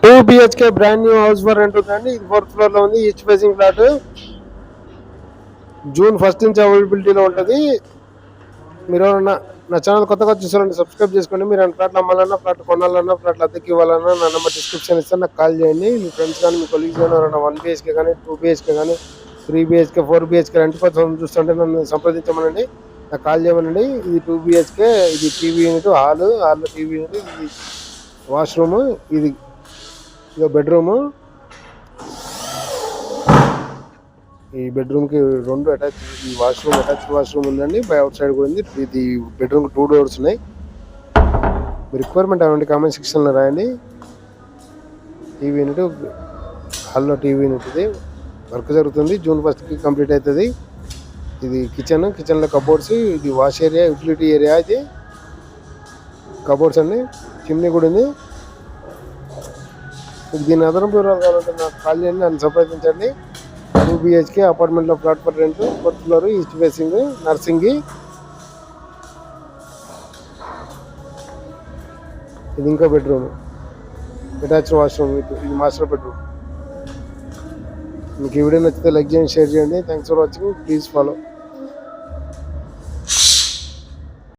2 BHK brand new house for rent ఉందండి. ఇది 4th floor లో ఉంది. East facing flat. జూన్ 1 నుంచి అవైలబిలిటీలో ఉంటుంది. మీరు నా ఛానల్ కొత్తగా చూసారంటే సబ్స్క్రైబ్ చేసుకోండి. మీరు ఫ్లాట్లు అమ్మాలన్నా, ఫ్లాట్ కొనాలన్నా, ఫ్లాట్లు అద్దెకి ఇవ్వాలన్నా నా నెంబర్ డిస్క్రిప్షన్ ఇస్తాను, నాకు కాల్ చేయండి. మీ ఫ్రెండ్స్ కానీ, మీ కొలీగ్స్ కానీ ఎవరైనా 1 BHK కానీ, 2 BHK కానీ, 3 BHK, 4 BHK రెంట్ కోసం చూస్తుంటే నన్ను సంప్రదించమనండి, నాకు కాల్ చేయమనండి. ఇది 2 BHK, ఇది టీవీ యూనిట్, హాల్లో టీవీ యూనిట్, ఇది వాష్రూమ్, ఇది బెడ్రూము. ఈ బెడ్రూమ్ కి 2 అటాచ్, ఈ వాష్రూమ్ అటాచ్డ్ వాష్రూమ్ ఉందండి. బై అవుట్ సైడ్ కూడా ఉంది. ఇది బెడ్రూమ్ 2 డోర్స్ ఉన్నాయి. మీ రిక్వైర్మెంట్ ఏమంటే కామెంట్ సెక్షన్ లో రాయండి. టీవీ యూనిట్, హాల్లో టీవీ యూనిట్, ఇది వర్క్ జరుగుతుంది. జూన్ 1 కి కంప్లీట్ అవుతుంది. ఇది కిచెన్ లో కబోర్డ్స్, ఇది వాష్ ఏరియా, యూటిలిటీ ఏరియా, ఇది కబోర్డ్స్ అండి. చిమ్నీ కూడా ఉంది. దీని అదనపు వివరాలు కావాలంటే నాకు కాల్ చేయండి, నన్ను సంప్రదించండి. 2 BHK అపార్ట్మెంట్ లో flat for rent, 4th floor, east facing, Narsingi. ఇది ఇంకో బెడ్రూమ్, అటాచ్డ్ వాష్రూమ్, ఇది మాస్టర్ బెడ్రూమ్. మీకు ఈ వీడియో నచ్చితే లైక్ చేయండి, షేర్ చేయండి. Thanks for watching. Please follow.